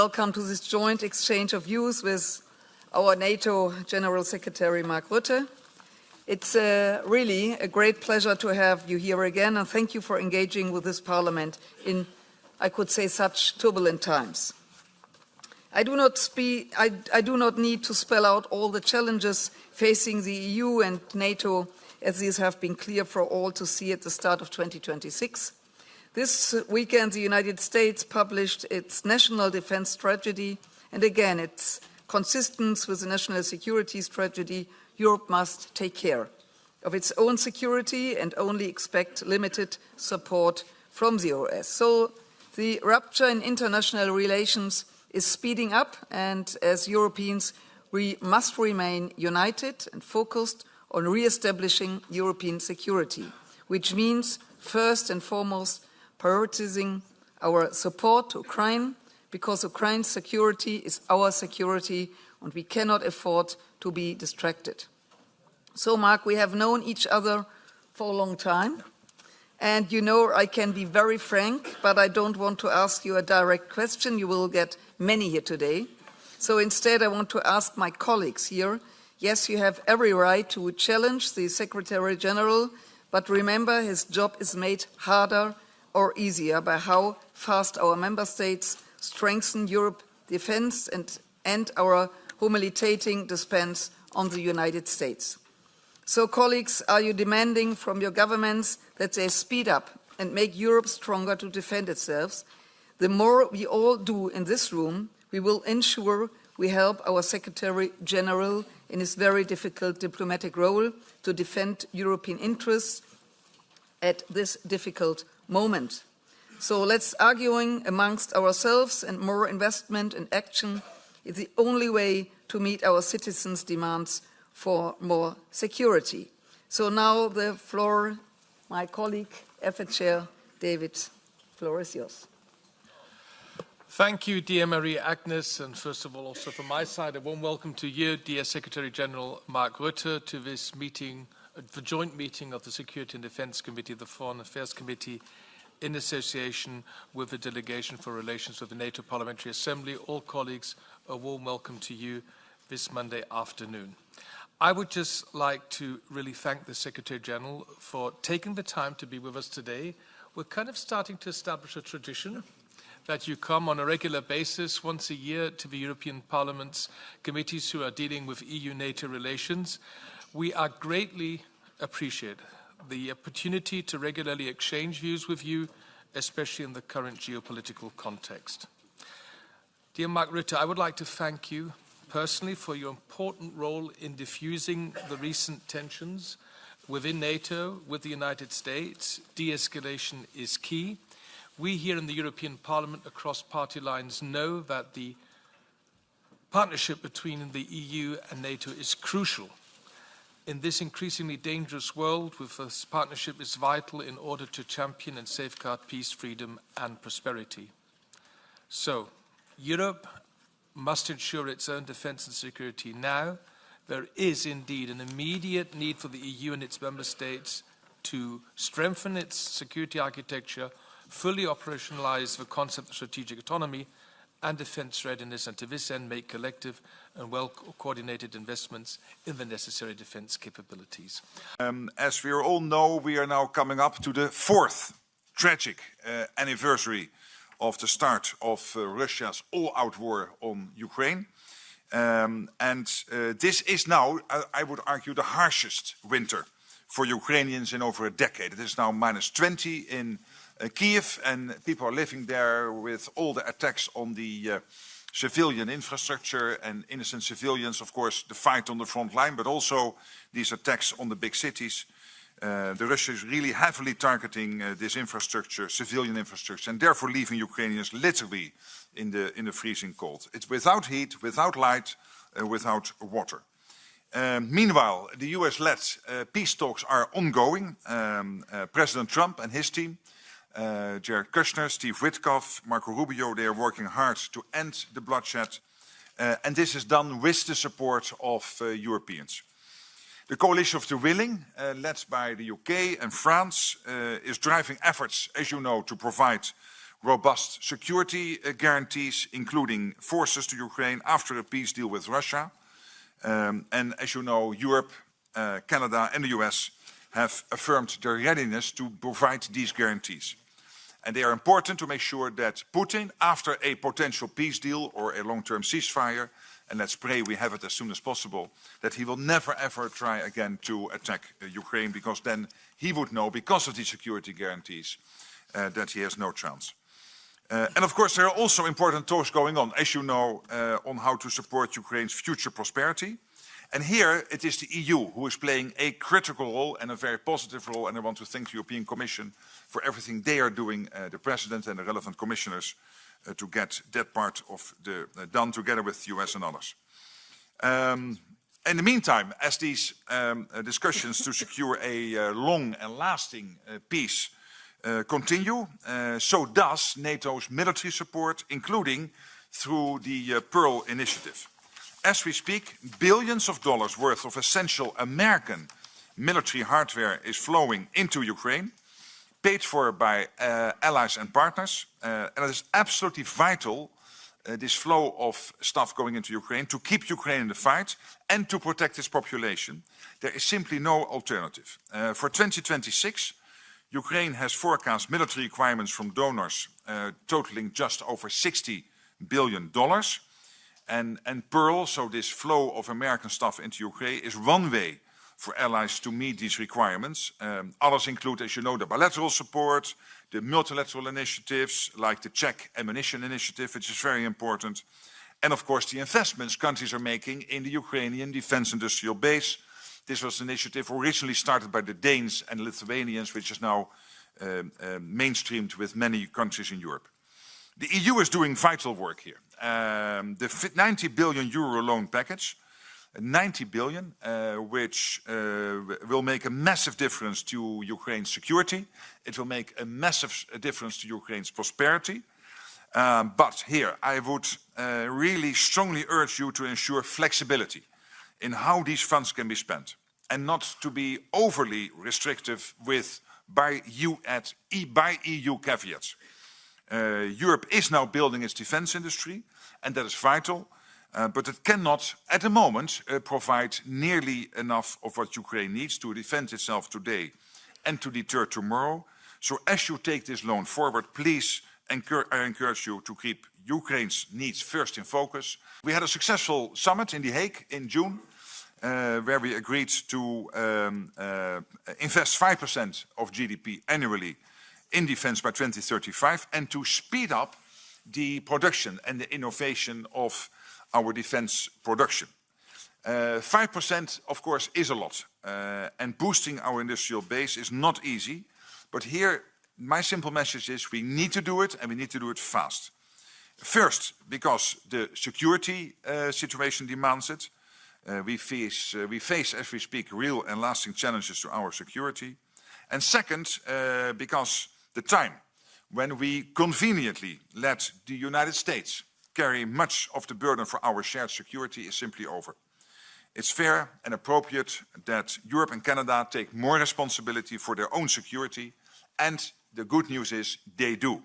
welcome to this joint exchange of views with our NATO General Secretary Mark Rutte. It's really a great pleasure to have you here again, and thank you for engaging with this Parliament in, I could say, such turbulent times. I do not need to spell out all the challenges facing the EU and NATO, as these have been clear for all to see at the start of 2026. This weekend, the United States published its National Defense Strategy, and again, it's consistent with the National Security Strategy. Europe must take care of its own security and only expect limited support from the US. So the rupture in international relations is speeding up, and as Europeans, we must remain united and focused on re-establishing European security, which means, first and foremost, prioritizing our support to Ukraine, because Ukraine's security is our security, and we cannot afford to be distracted. So, Mark, we have known each other for a long time, and you know I can be very frank, but I don't want to ask you a direct question. You will get many here today. So instead, I want to ask my colleagues here, yes, you have every right to challenge the Secretary General, but remember his job is made harder or easier by how fast our member states strengthen Europe's defense and our humiliating dependence on the United States. So, colleagues, are you demanding from your governments that they speed up and make Europe stronger to defend itself? The more we all do in this room, we will ensure we help our Secretary General in his very difficult diplomatic role to defend European interests at this difficult moment. So let's arguing amongst ourselves, and more investment and action is the only way to meet our citizens' demands for more security. So now the floor, my colleague, EFA Chair David, the floor is yours. Thank you, dear Marie-Agnes, and first of all, also from my side, a warm welcome to you, dear Secretary General Mark Rutte, to this meeting, the joint meeting of the Security and Defence Committee, the Foreign Affairs Committee, in association with the Delegation for Relations with the NATO Parliamentary Assembly. All colleagues, a warm welcome to you this Monday afternoon. I would just like to really thank the Secretary General for taking the time to be with us today. We're kind of starting to establish a tradition that you come on a regular basis once a year to the European Parliament's committees who are dealing with EU-NATO relations. We are greatly appreciate the opportunity to regularly exchange views with you, especially in the current geopolitical context. Dear Mark Rutte, I would like to thank you personally for your important role in diffusing the recent tensions within NATO with the United States. De-escalation is key. We here in the European Parliament across party lines know that the partnership between the EU and NATO is crucial. In this increasingly dangerous world, with this partnership is vital in order to champion and safeguard peace, freedom and prosperity. So, Europe must ensure its own defence and security now. There is indeed an immediate need for the EU and its member states to strengthen its security architecture, fully operationalise the concept of strategic autonomy and defence readiness, and to this end make collective and well-coordinated investments in the necessary defence capabilities. As we all know, we are now coming up to the fourth tragic anniversary of the start of Russia's all-out war on Ukraine. This is now, I would argue, the harshest winter for Ukrainians in over a decade. It is now -20 in Kiev, and people are living there with all the attacks on the civilian infrastructure and innocent civilians, of course, the fight on the front line, but also these attacks on the big cities. The Russia is really heavily targeting this infrastructure, civilian infrastructure, and therefore leaving Ukrainians literally in the freezing cold. It's without heat, without light, without water. Meanwhile, the US-led peace talks are ongoing. President Trump and his team, Jared Kushner, Steve Witkoff, Marco Rubio, they are working hard to end the bloodshed. And this is done with the support of Europeans. The coalition of the willing, led by the UK and France, is driving efforts, as you know, to provide robust security guarantees, including forces to Ukraine after a peace deal with Russia. And as you know, Europe, Canada and the US have affirmed their readiness to provide these guarantees. And they are important to make sure that Putin, after a potential peace deal or a long-term ceasefire, and let's pray we have it as soon as possible, that he will never ever try again to attack Ukraine, because then he would know, because of these security guarantees, that he has no chance. And of course, there are also important talks going on, as you know, on how to support Ukraine's future prosperity. And here it is the EU who is playing a critical role and a very positive role. And I want to thank the European Commission for everything they are doing, the President and the relevant commissioners, to get that part of the done together with the US and others. In the meantime, as these discussions to secure a long and lasting peace continue, so does NATO's military support, including through the Pearl Initiative. As we speak, billions of dollars worth of essential American military hardware is flowing into Ukraine, paid for by allies and partners. And it is absolutely vital, this flow of stuff going into Ukraine, to keep Ukraine in the fight and to protect its population. There is simply no alternative. For 2026, Ukraine has forecast military requirements from donors totaling just over $60 billion. And Pearl, so this flow of American stuff into Ukraine, is one way for allies to meet these requirements. Others include, as you know, the bilateral support, the multilateral initiatives, like the Czech ammunition initiative, which is very important. And of course, the investments countries are making in the Ukrainian defense industrial base. This was an initiative originally started by the Danes and Lithuanians, which is now mainstreamed with many countries in Europe. The EU is doing vital work here. The 90 billion euro loan package, 90 billion, which will make a massive difference to Ukraine's security. It will make a massive difference to Ukraine's prosperity. But here, I would really strongly urge you to ensure flexibility in how these funds can be spent, and not to be overly restrictive by EU caveats. Europe is now building its defense industry, and that is vital, but it cannot, at the moment, provide nearly enough of what Ukraine needs to defend itself today and to deter tomorrow. So as you take this loan forward, please, I encourage you to keep Ukraine's needs first in focus. We had a successful summit in The Hague in June, where we agreed to invest 5% of GDP annually in defense by 2035, and to speed up the production and the innovation of our defense production. 5%, of course, is a lot, and boosting our industrial base is not easy. But here, my simple message is we need to do it, and we need to do it fast. First, because the security situation demands it. We face, as we speak, real and lasting challenges to our security. And second, because the time when we conveniently let the United States carry much of the burden for our shared security is simply over. It's fair and appropriate that Europe and Canada take more responsibility for their own security, and the good news is they do.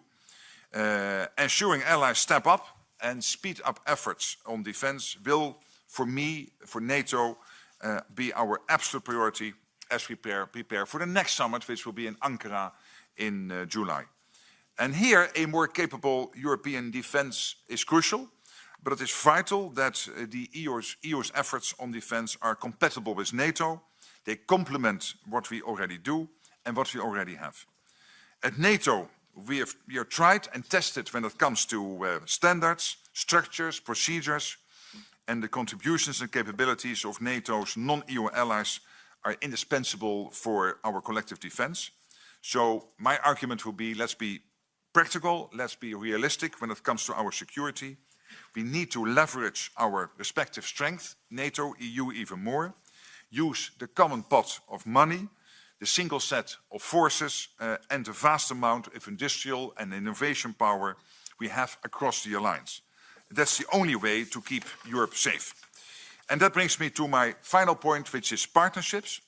Ensuring allies step up and speed up efforts on defense will, for me, for NATO, be our absolute priority as we prepare for the next summit, which will be in Ankara in July. And here, a more capable European defense is crucial, but it is vital that the EU's efforts on defense are compatible with NATO. They complement what we already do and what we already have. At NATO, we are tried and tested when it comes to standards, structures, procedures, and the contributions and capabilities of NATO's non-EU allies are indispensable for our collective defense. So my argument will be, let's be practical, let's be realistic when it comes to our security. We need to leverage our respective strength, NATO, EU even more, use the common pot of money, the single set of forces, and the vast amount of industrial and innovation power we have across the alliance. That's the only way to keep Europe safe. And that brings me to my final point, which is partnerships.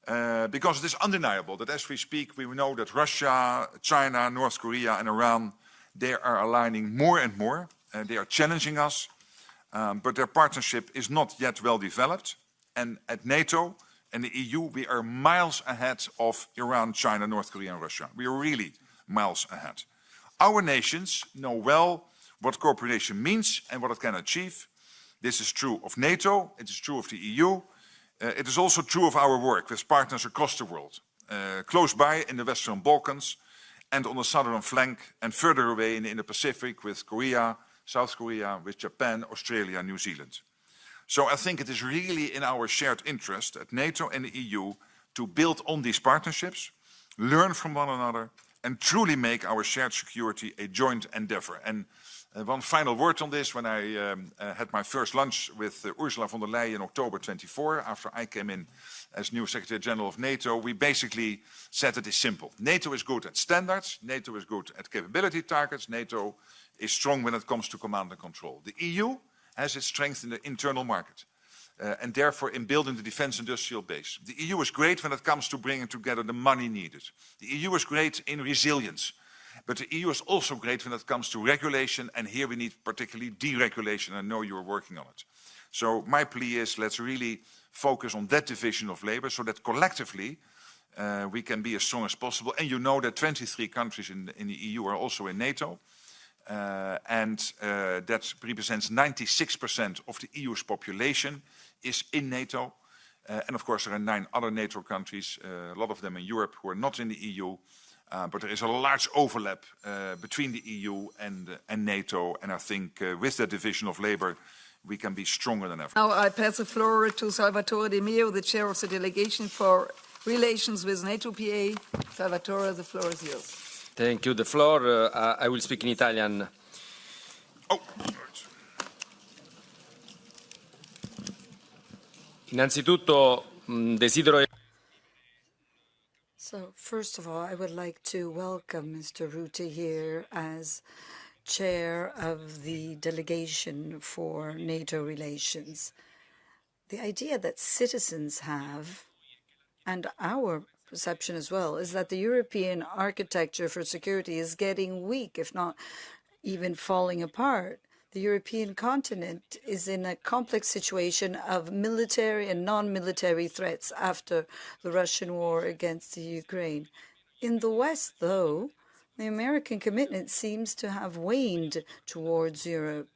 Because it is undeniable that as we speak, we know that Russia, China, North Korea and Iran They are aligning more and more. They are challenging us, but their partnership is not yet well developed. And at NATO and the EU, we are miles ahead of Iran, China, North Korea, and Russia. We are really miles ahead. Our nations know well what cooperation means and what it can achieve. This is true of NATO, it is true of the EU. It is also true of our work with partners across the world, close by in the Western Balkans and on the southern flank, and further away in the Indo-Pacific with Korea, South Korea, with Japan, Australia, New Zealand. So I think it is really in our shared interest at NATO and the EU to build on these partnerships, learn from one another, and truly make our shared security a joint endeavor. And one final word on this. When I had my first lunch with Ursula von der Leyen in October 24, after I came in as new Secretary General of NATO, we basically said it is simple. NATO is good at standards, NATO is good at capability targets, NATO is strong when it comes to command and control. The EU has its strength in the internal market and therefore in building the defense industrial base. The EU is great when it comes to bringing together the money needed. The EU is great in resilience. But the EU is also great when it comes to regulation, and here we need particularly deregulation. I know you're working on it. So my plea is let's really focus on that division of labor so that collectively we can be as strong as possible. And you know that 23 countries in the EU are also in NATO. That represents 96% of the EU's population is in NATO. And of course there are 9 other NATO countries, a lot of them in Europe, who are not in the EU. But there is a large overlap between the EU and NATO, and I think with that division of labor, we can be stronger than ever. Now I pass the floor to Salvatore De Meo, the chair of the delegation for relations with NATO PA. Salvatore, the floor is yours. Thank you. The floor, I will speak in Italian. Oh, Innanzitutto desidero. So, first of all, I would like to welcome Mr. Rutte here as chair of the delegation for NATO relations. The idea that citizens have, and our perception as well, is that the European architecture for security is getting weak, if not even falling apart. The European continent is in a complex situation of military and non-military threats after the Russian war against the Ukraine. In the West, though, the American commitment seems to have waned towards Europe.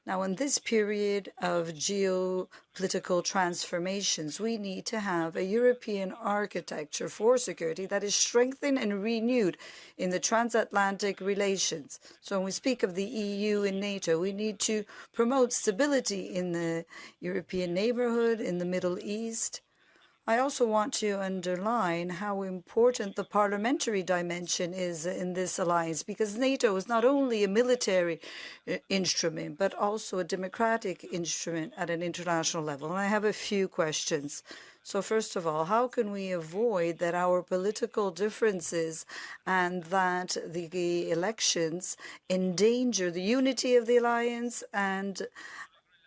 Now, in this period of geopolitical transformations, we need to have a European architecture for security that is strengthened and renewed in the transatlantic relations. So when we speak of the EU and NATO, we need to promote stability in the European neighborhood, in the Middle East. I also want to underline how important the parliamentary dimension is in this alliance, because NATO is not only a military instrument, but also a democratic instrument at an international level. And I have a few questions. So first of all, how can we avoid that our political differences and that the elections endanger the unity of the alliance and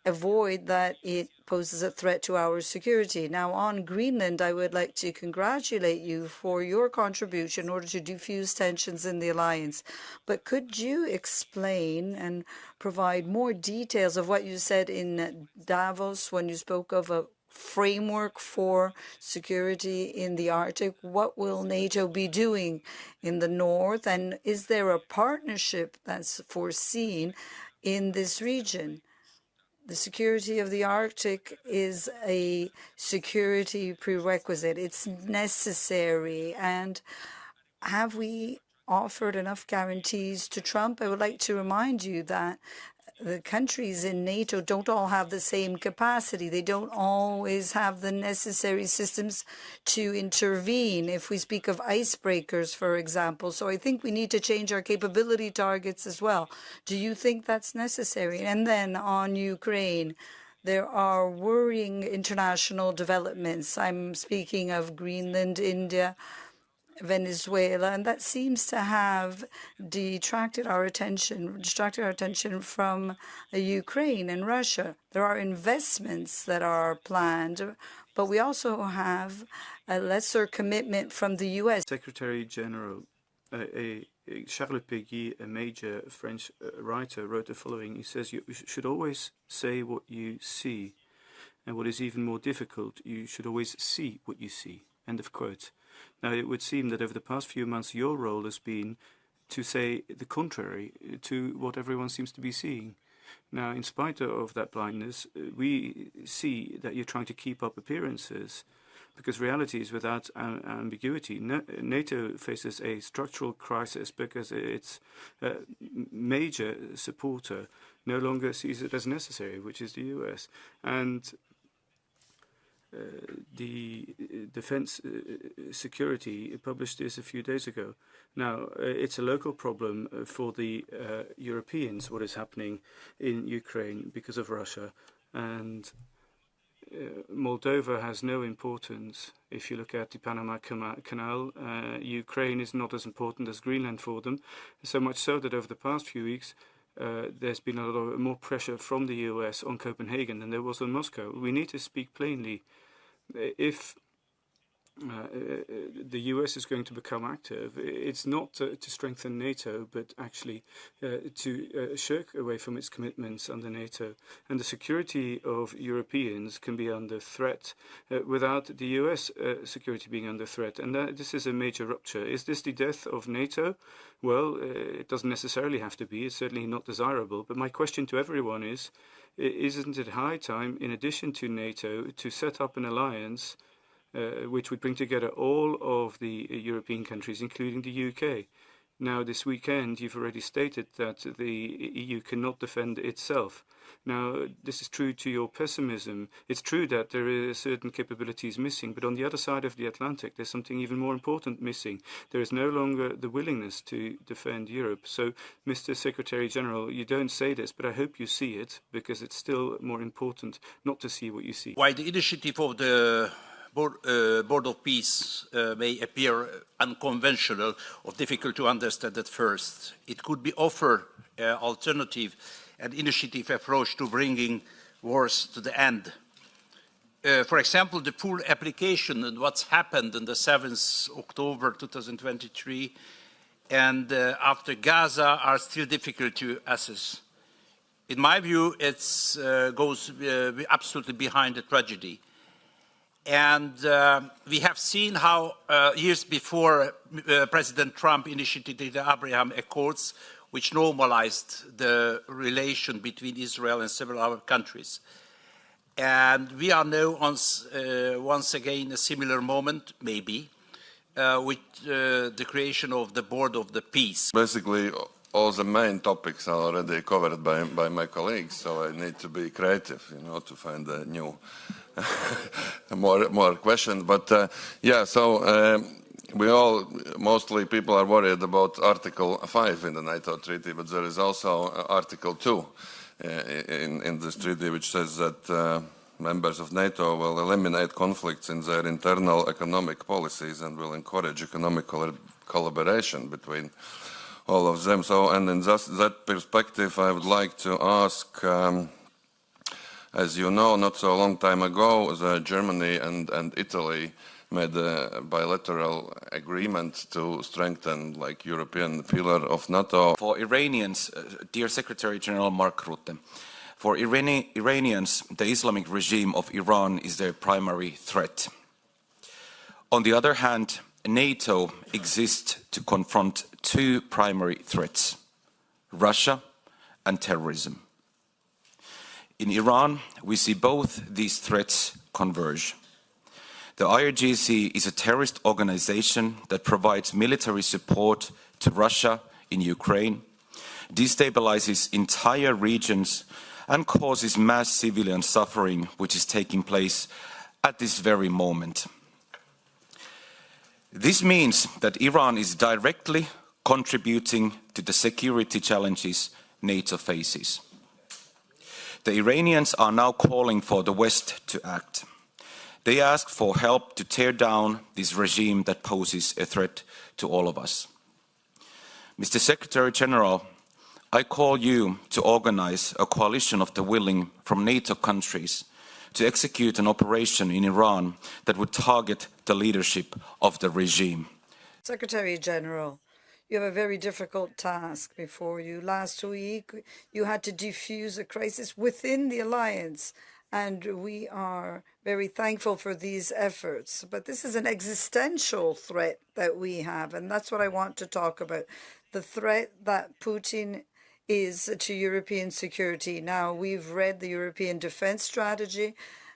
avoid that it poses a threat to our security? Now, on Greenland, I would like to congratulate you for your contribution in order to diffuse tensions in the alliance. But could you explain and provide more details of what you said in Davos when you spoke of a framework for security in the Arctic? What will NATO be doing in the north? And is there a partnership that's foreseen in this region? The security of the Arctic is a security prerequisite. It's necessary. And have we offered enough guarantees to Trump? I would like to remind you that the countries in NATO don't all have the same capacity. They don't always have the necessary systems to intervene, if we speak of icebreakers, for example. So I think we need to change our capability targets as well. Do you think that's necessary? And then on Ukraine, there are worrying international developments. I'm speaking of Greenland, India, Venezuela, and that seems to have distracted our attention from Ukraine and Russia. There are investments that are planned, but we also have a lesser commitment from the U.S. Secretary General, a Charles Péguy, a major French writer, wrote the following. He says, you should always say what you see. And what is even more difficult, you should always see what you see. End of quote. Now, it would seem that over the past few months, your role has been to say the contrary to what everyone seems to be seeing. Now, in spite of that blindness, we see that you're trying to keep up appearances, because reality is without ambiguity. NATO faces a structural crisis because its major supporter no longer sees it as necessary, which is the US. And the Defense Security published this a few days ago. Now, it's a local problem for the Europeans, what is happening in Ukraine because of Russia. And Moldova has no importance. If you look at the Panama Canal, Ukraine is not as important as Greenland for them. So much so that over the past few weeks, there's been a lot more pressure from the US on Copenhagen than there was on Moscow. We need to speak plainly. If the US is going to become active, it's not to strengthen NATO, but actually to shirk away from its commitments under NATO. And the security of Europeans can be under threat without the US security being under threat. And this is a major rupture. Is this the death of NATO? Well, it doesn't necessarily have to be. It's certainly not desirable. But my question to everyone is, isn't it high time, in addition to NATO, to set up an alliance which would bring together all of the European countries, including the UK? Now, this weekend, you've already stated that the EU cannot defend itself. Now, this is true to your pessimism. It's true that there are certain capabilities missing, but on the other side of the Atlantic, there's something even more important missing. There is no longer the willingness to defend Europe. So, Mr. Secretary General, you don't say this, but I hope you see it, because it's still more important not to see what you see. While the initiative of the Board of Peace may appear unconventional or difficult to understand at first, it could be offered alternative and initiative approach to bringing wars to the end. For example, the full application and what's happened on the 7th October 2023 and after Gaza are still difficult to assess. In my view, it goes absolutely behind the tragedy. And we have seen how years before President Trump initiated the Abraham Accords, which normalized the relation between Israel and several other countries. And we are now once again a similar moment, maybe, with the creation of the Board of the Peace. Basically, all the main topics are already covered by my colleagues, so I need to be creative, to find a new more questions. But yeah, so mostly people are worried about Article 5 in the NATO treaty, but there is also Article 2 in this treaty, which says that members of NATO will eliminate conflicts in their internal economic policies and will encourage economic collaboration between all of them. So, and in that perspective, I would like to ask, as you know, not so long time ago, Germany and Italy made a bilateral agreement to strengthen, European pillar of NATO. For Iranians, dear Secretary General Mark Rutte, for Iranians, the Islamic regime of Iran is their primary threat. On the other hand, NATO exists to confront two primary threats: Russia and terrorism. In Iran, we see both these threats converge. The IRGC is a terrorist organization that provides military support to Russia in Ukraine, destabilizes entire regions, and causes mass civilian suffering, which is taking place at this very moment. This means that Iran is directly contributing to the security challenges NATO faces. The Iranians are now calling for the West to act. They ask for help to tear down this regime that poses a threat to all of us. Mr. Secretary General, I call you to organize a coalition of the willing from NATO countries to execute an operation in Iran that would target the leadership of the regime. Secretary General, you have a very difficult task before you. Last week, you had to defuse a crisis within the alliance, and we are very thankful for these efforts. But this is an existential threat that we have, and that's what I want to talk about. The threat that Putin is to European security. Now, we've read the European defense strategy,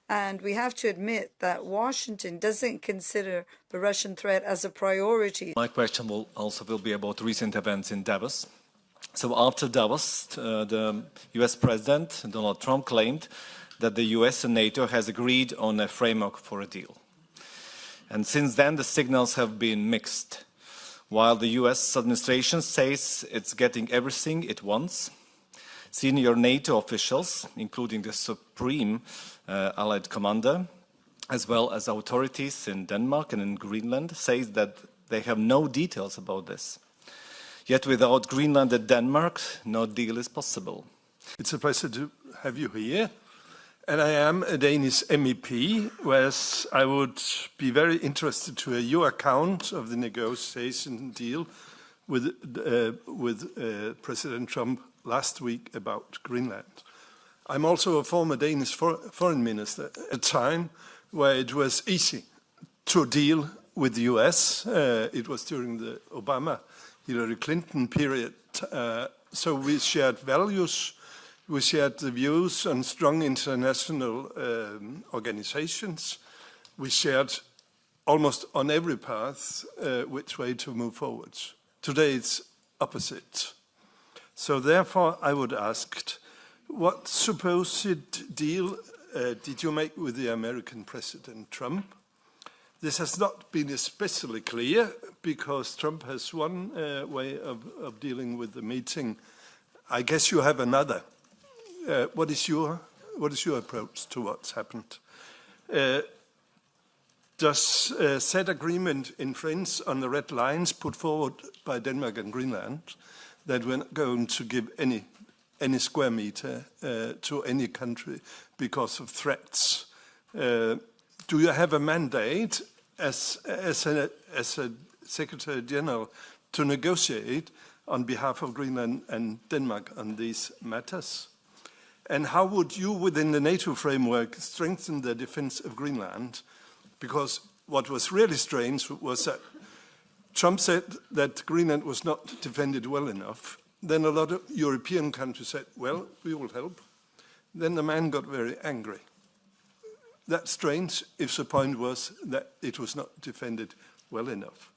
and we have to admit that Washington doesn't consider the Russian threat as a priority. My question will be about recent events in Davos. So after Davos, the US President Donald Trump claimed that the US and NATO has agreed on a framework for a deal. And since then, the signals have been mixed. While the US administration says it's getting everything it wants, senior NATO officials, including the Supreme Allied Commander, as well as authorities in Denmark and in Greenland, say that they have no details about this. Yet without Greenland and Denmark, no deal is possible. It's a pleasure to have you here. And I am a Danish MEP, whereas I would be very interested to hear your account of the negotiation deal with President Trump last week about Greenland. I'm also a former Danish foreign minister at a time where it was easy to deal with the US. It was during the Obama-Hillary Clinton period. So we shared values, we shared the views on strong international organizations. We shared almost on every path which way to move forward. Today it's opposite. So therefore I would ask, what supposed deal did you make with the American President Trump? This has not been especially clear because Trump has one way of dealing with the meeting. I guess you have another. What is your approach to what's happened? Does said agreement infringe on the red lines put forward by Denmark and Greenland that we're not going to give any square meter to any country because of threats? Do you have a mandate as a Secretary General to negotiate on behalf of Greenland and Denmark on these matters? And how would you, within the NATO framework, strengthen the defense of Greenland? Because what was really strange was that Trump said that Greenland was not defended well enough. Then a lot of European countries said, well, we will help. Then the man got very angry. That's strange if the point was that it was not defended well enough.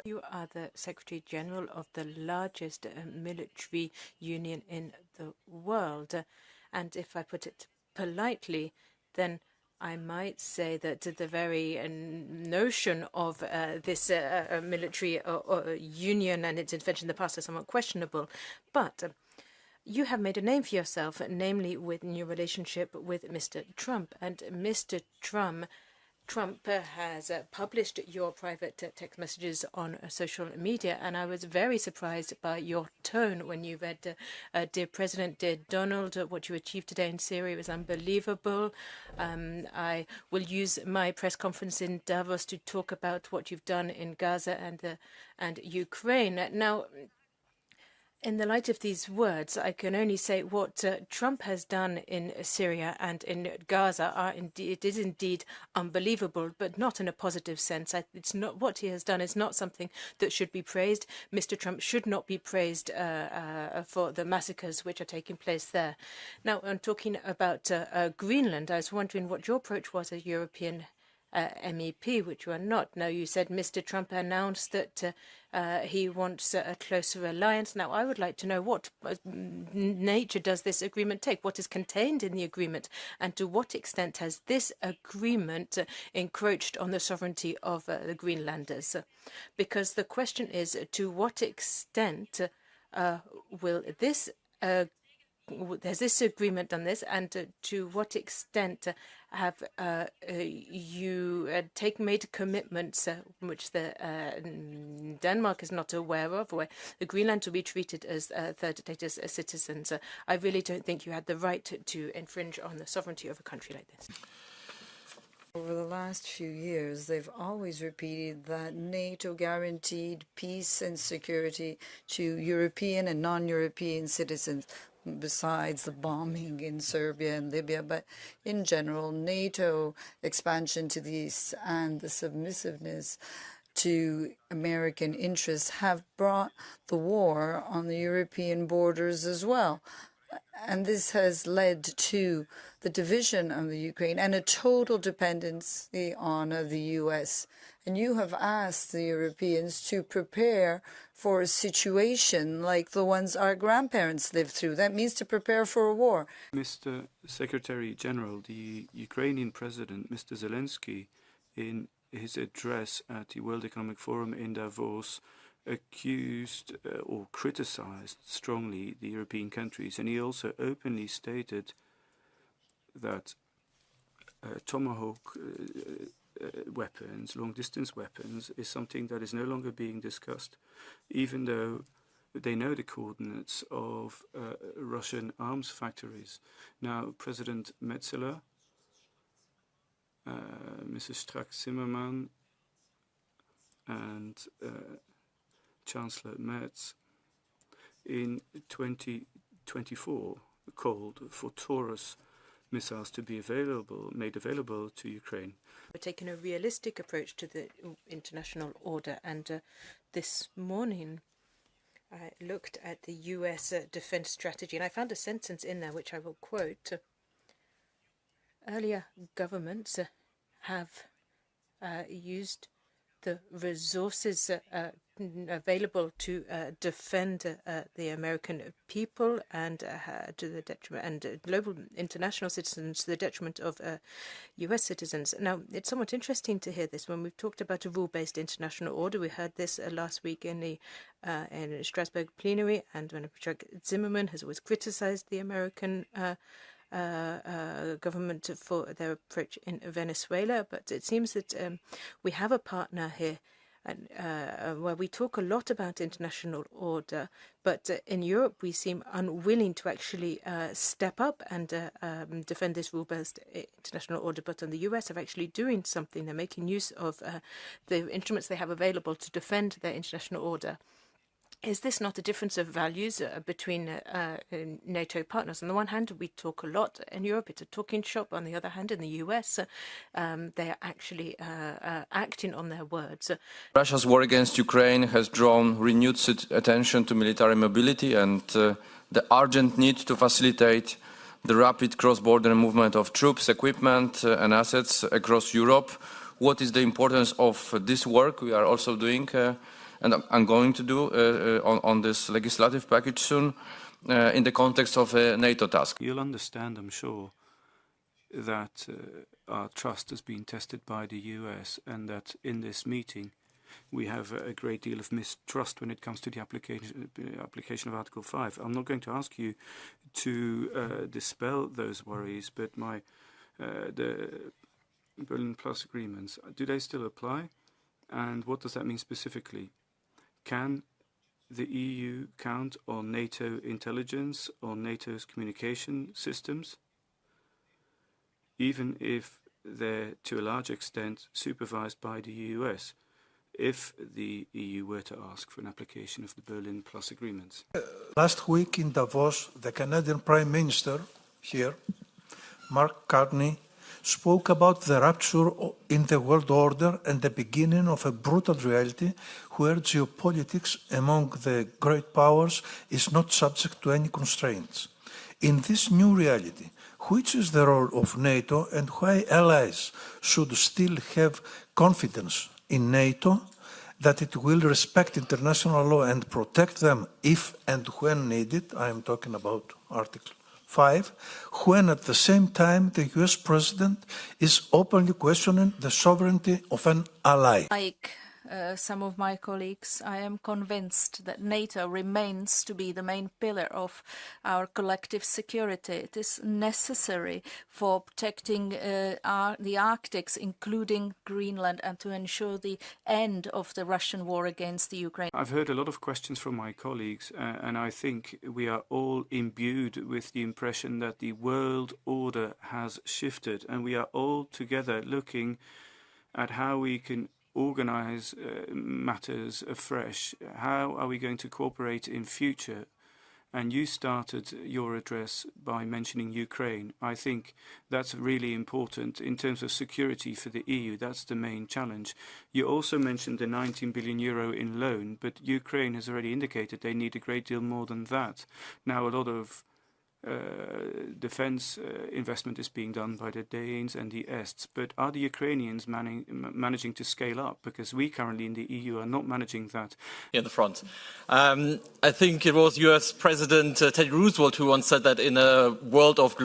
You are the Secretary General of the largest military union in the world. And if I put it politely, then I might say that the very notion of this military union and its intervention in the past is somewhat questionable. But you have made a name for yourself, namely with your relationship with Mr. Trump. And Mr. Trump has published your private text messages on social media, and I was very surprised by your tone when you read, Dear President, dear Donald, what you achieved today in Syria was unbelievable. I will use my press conference in Davos to talk about what you've done in Gaza and Ukraine. Now, in the light of these words, I can only say what Trump has done in Syria and in Gaza it is indeed unbelievable, but not in a positive sense. It's not what he has done is not something that should be praised. Mr. Trump should not be praised for the massacres which are taking place there. Now, I'm talking about Greenland. I was wondering what your approach was as European MEP, which you are not. Now, you said Mr. Trump announced that he wants a closer alliance. Now, I would like to know what nature does this agreement take? What is contained in the agreement? And to what extent has this agreement encroached on the sovereignty of the Greenlanders? Because the question is, to what extent will this has this agreement done this, and to what extent have you made commitments which Denmark is not aware of, where the Greenland will be treated as third-status citizens? I really don't think you had the right to infringe on the sovereignty of a country like this. Over the last few years, they've always repeated that NATO guaranteed peace and security to European and non-European citizens, besides the bombing in Serbia and Libya. But in general, NATO expansion to the east and the submissiveness to American interests have brought the war on the European borders as well. And this has led to the division of the Ukraine and a total dependency on the U.S. And you have asked the Europeans to prepare for a situation like the ones our grandparents lived through. That means to prepare for a war. Mr. Secretary General, the Ukrainian President, Mr. Zelensky, in his address at the World Economic Forum in Davos, accused or criticized strongly the European countries, and he also openly stated that Tomahawk weapons, long-distance weapons, is something that is no longer being discussed, even though they know the coordinates of Russian arms factories. Now, President Metzeler, Mrs. Strack-Zimmermann, and Chancellor Merz in 2024 called for Taurus missiles to be made available to Ukraine. We're taking a realistic approach to the international order, and this morning I looked at the US defense strategy, and I found a sentence in there which I will quote. Earlier governments have used the resources available to defend the American people and to the detriment, and global international citizens to the detriment of US citizens. Now, it's somewhat interesting to hear this when we've talked about a rule-based international order. We heard this last week in the in Strasbourg plenary, and when Strack-Zimmermann has always criticized the American government for their approach in Venezuela, but it seems that we have a partner here where we talk a lot about international order, but in Europe we seem unwilling to actually step up and defend this rule-based international order, but in the US are actually doing something. They're making use of the instruments they have available to defend their international order. Is this not a difference of values between NATO partners? On the one hand, we talk a lot in Europe, it's a talking shop. On the other hand, in the US, they are actually acting on their words. Russia's war against Ukraine has drawn renewed attention to military mobility and the urgent need to facilitate the rapid cross-border movement of troops, equipment and assets across Europe. What is the importance of this work we are also doing and I'm going to do on this legislative package soon in the context of a NATO task? You'll understand, I'm sure, that our trust has been tested by the US and that in this meeting we have a great deal of mistrust when it comes to the application of Article 5. I'm not going to ask you to dispel those worries, but the Berlin Plus agreements, do they still apply? And what does that mean specifically? Can the EU count on NATO intelligence, on NATO's communication systems, even if they're to a large extent supervised by the US, if the EU were to ask for an application of the Berlin Plus agreements? Last week in Davos, the Canadian Prime Minister here, Mark Carney, spoke about the rupture in the world order and the beginning of a brutal reality where geopolitics among the great powers is not subject to any constraints. In this new reality, which is the role of NATO and why allies should still have confidence in NATO that it will respect international law and protect them if and when needed? I am talking about Article 5, when at the same time the US President is openly questioning the sovereignty of an ally. Like some of my colleagues, I am convinced that NATO remains to be the main pillar of our collective security. It is necessary for protecting the Arctic, including Greenland, and to ensure the end of the Russian war against the Ukraine. I've heard a lot of questions from my colleagues, and I think we are all imbued with the impression that the world order has shifted, and we are all together looking at how we can organize matters afresh. How are we going to cooperate in future? And you started your address by mentioning Ukraine. I think that's really important in terms of security for the EU. That's the main challenge. You also mentioned the 19 billion euro in loan, but Ukraine has already indicated they need a great deal more than that. Now, a lot of defense investment is being done by the Danes and the Ests, but are the Ukrainians managing to scale up? Because we currently in the EU are not managing that. In the front. I think it was US President Teddy Roosevelt who once said that in a world of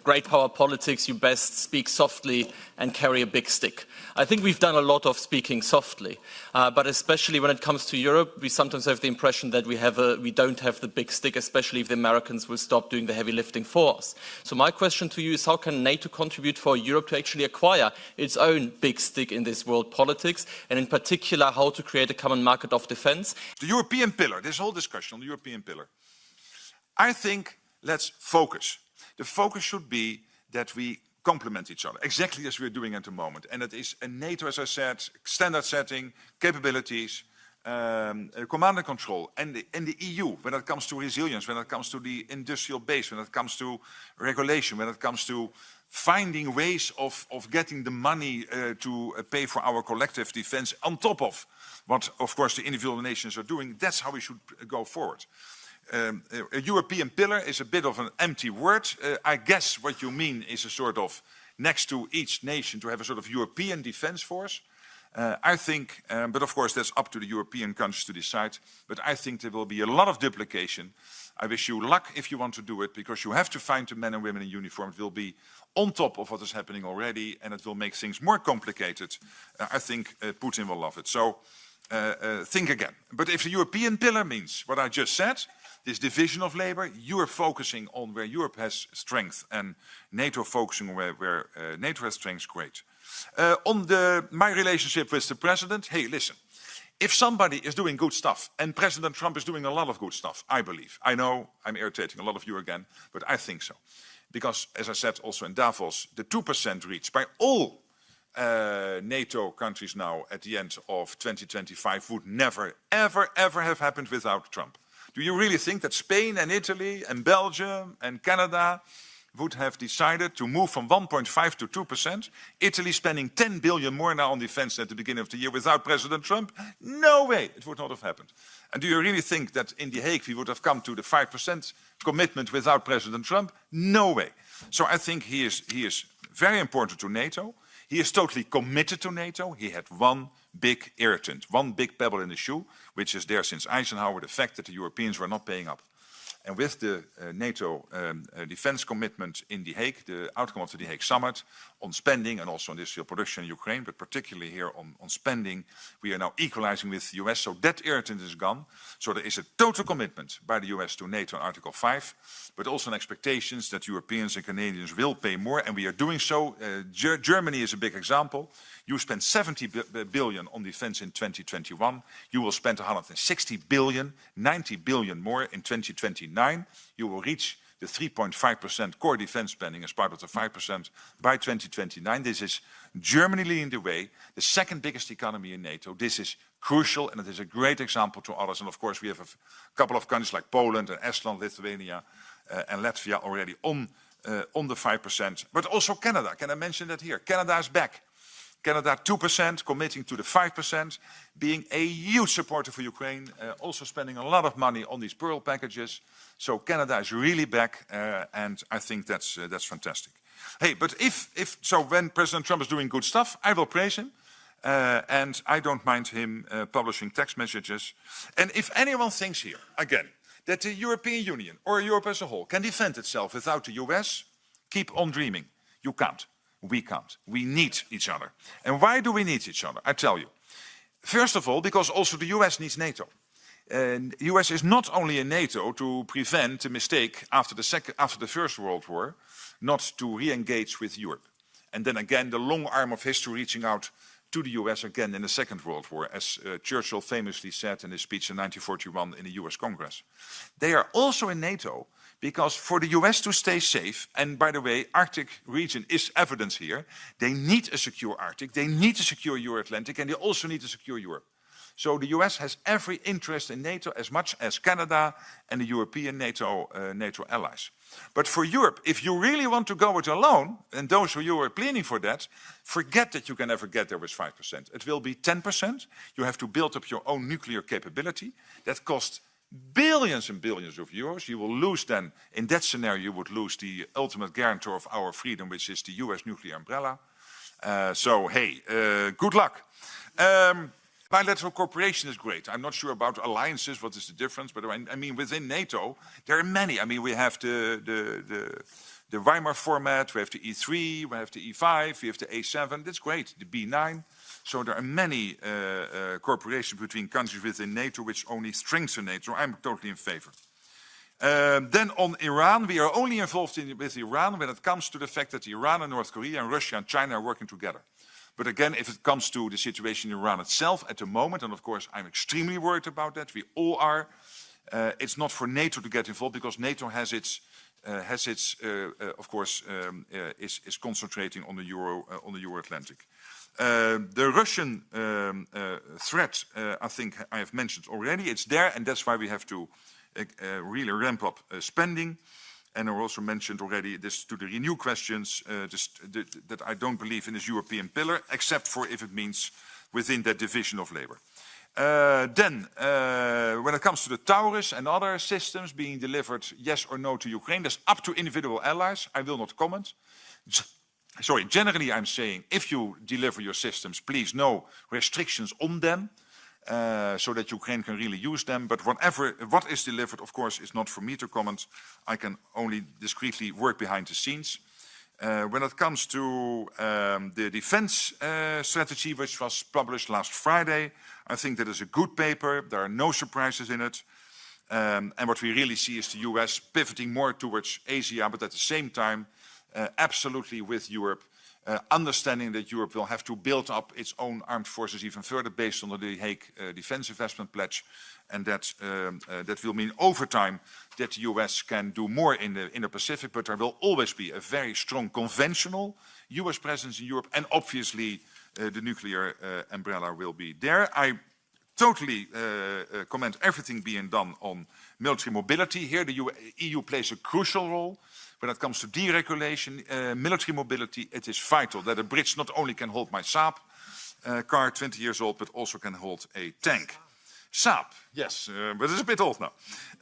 great power politics, you best speak softly and carry a big stick. I think we've done a lot of speaking softly, but especially when it comes to Europe, we sometimes have the impression that we don't have the big stick, especially if the Americans will stop doing the heavy lifting for us. So my question to you is, how can NATO contribute for Europe to actually acquire its own big stick in this world politics, and in particular, how to create a common market of defense? The European pillar, this whole discussion on the European pillar. I think let's focus. The focus should be that we complement each other, exactly as we're doing at the moment. And it is a NATO, as I said, standard setting, capabilities, command and control, and the EU, when it comes to resilience, when it comes to the industrial base, when it comes to regulation, when it comes to finding ways of getting the money to pay for our collective defense on top of what, of course, the individual nations are doing. That's how we should go forward. A European pillar is a bit of an empty word. I guess what you mean is a sort of, next to each nation, to have a sort of European defense force. I think, but of course that's up to the European countries to decide, but I think there will be a lot of duplication. I wish you luck if you want to do it, because you have to find the men and women in uniform. It will be on top of what is happening already, and it will make things more complicated. I think Putin will love it. So think again. But if the European pillar means what I just said, this division of labor, you are focusing on where Europe has strength and NATO focusing on where NATO has strength, great. On my relationship with the president, hey, listen, if somebody is doing good stuff, and President Trump is doing a lot of good stuff, I believe. I know I'm irritating a lot of you again, but I think so. Because, as I said also in Davos, the 2% reach by all NATO countries now at the end of 2025 would never, ever, ever have happened without Trump. Do you really think that Spain and Italy and Belgium and Canada would have decided to move from 1.5 to 2%? Italy spending 10 billion more now on defense at the beginning of the year without President Trump? No way, it would not have happened. And do you really think that in The Hague we would have come to the 5% commitment without President Trump? No way. So I think he is very important to NATO. He is totally committed to NATO. He had one big irritant, one big pebble in the shoe, which is there since Eisenhower, the fact that the Europeans were not paying up. And with the NATO defense commitment in The Hague, the outcome of the The Hague summit on spending and also on industrial production in Ukraine, but particularly here on spending, we are now equalizing with the US, so that irritant is gone. So there is a total commitment by the US to NATO in Article 5, but also an expectations that Europeans and Canadians will pay more, and we are doing so. Germany is a big example. You spent 70 billion on defense in 2021. You will spend 160 billion, 90 billion more in 2029. You will reach the 3.5% core defense spending as part of the 5% by 2029. This is Germany leading the way, the second biggest economy in NATO. This is crucial, and it is a great example to others. And of course, we have a couple of countries like Poland and Estland, Lithuania, and Latvia already on the 5%. But also Canada. Can I mention that here? Canada is back. Canada 2%, committing to the 5%, being a huge supporter for Ukraine, also spending a lot of money on these Pearl packages. So Canada is really back, and I think that's fantastic. Hey, but so when President Trump is doing good stuff, I will praise him, and I don't mind him publishing text messages. And if anyone thinks here, again, that the European Union or Europe as a whole can defend itself without the US, keep on dreaming. You can't. We can't. We need each other. And why do we need each other? I tell you. First of all, because also the US needs NATO. And the US is not only in NATO to prevent the mistake after the First World War, not to re-engage with Europe. And then again, the long arm of history reaching out to the US again in the Second World War, as Churchill famously said in his speech in 1941 in the US Congress. They are also in NATO Because for the US to stay safe, and by the way, Arctic region is evidence here, they need a secure Arctic, they need a secure Euro-Atlantic, and they also need to secure Europe. So the US has every interest in NATO as much as Canada and the European NATO allies. But for Europe, if you really want to go it alone, and those of you who are planning for that, forget that you can ever get there with 5%. It will be 10%. You have to build up your own nuclear capability. That costs billions and billions of euros. You will lose then, in that scenario, you would lose the ultimate guarantor of our freedom, which is the US nuclear umbrella. So, hey, good luck. Bilateral cooperation is great. I'm not sure about alliances, what is the difference, but I mean, within NATO, there are many. I mean, we have the Weimar format, we have the E3, we have the E5, we have the A7, that's great, the B9. So there are many cooperation between countries within NATO which only strengthen NATO. I'm totally in favor. Then on Iran, we are only involved with Iran when it comes to the fact that Iran and North Korea and Russia and China are working together. But again, if it comes to the situation in Iran itself at the moment, and of course I'm extremely worried about that, we all are, it's not for NATO to get involved because NATO is concentrating on the Euro-Atlantic. The Russian threat, I think I have mentioned already, it's there, and that's why we have to really ramp up spending. And I also mentioned already this to the Renew questions, that I don't believe in this European pillar, except for if it means within that division of labor. Then, when it comes to the Taurus and other systems being delivered, yes or no to Ukraine, that's up to individual allies. I will not comment. Sorry, generally I'm saying if you deliver your systems, please no restrictions on them. So that Ukraine can really use them. But what is delivered, of course, is not for me to comment. I can only discreetly work behind the scenes. When it comes to the defense strategy, which was published last Friday, I think that is a good paper. There are no surprises in it. And what we really see is the US pivoting more towards Asia, but at the same time, absolutely with Europe, understanding that Europe will have to build up its own armed forces even further based on the Hague Defense Investment Pledge, and that will mean over time that the US can do more in the Pacific, but there will always be a very strong conventional US presence in Europe, and obviously the nuclear umbrella will be there. I totally commend everything being done on military mobility. Here the EU plays a crucial role. When it comes to deregulation, military mobility, it is vital that a bridge not only can hold my Saab car, 20 years old, but also can hold a tank. Saab, yes, but it's a bit old now.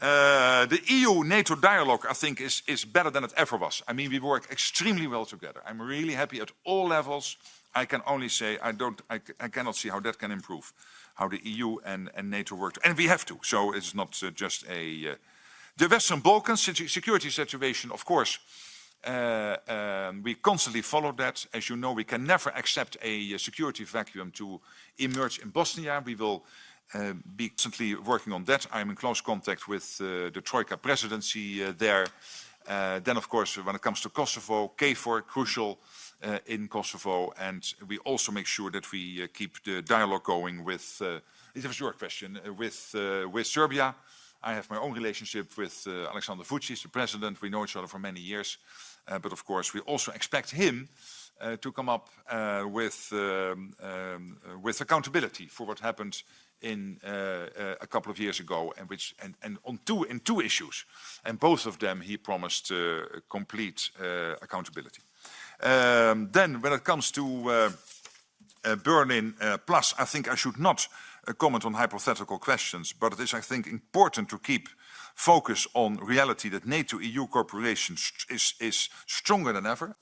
The EU-NATO dialogue, I think, is better than it ever was. I mean, we work extremely well together. I'm really happy at all levels. I can only say I cannot see how that can improve, how the EU and NATO work. And we have to, so it's not just a... The Western Balkans security situation, of course, we constantly follow that. As you know, we can never accept a security vacuum to emerge in Bosnia. We will be constantly working on that. I'm in close contact with the Troika presidency there. Then, of course, when it comes to Kosovo, KFOR, crucial in Kosovo. And we also make sure that we keep the dialogue going with, this was your question, with Serbia. I have my own relationship with Alexander Vučić, the president. We know each other for many years. But of course, we also expect him to come up with accountability for what happened in a couple of years ago, and on two issues. And both of them, he promised complete accountability. Then, when it comes to Berlin Plus, I think I should not comment on hypothetical questions, but it is, I think, important to keep focus on reality that NATO-EU cooperation is stronger than ever.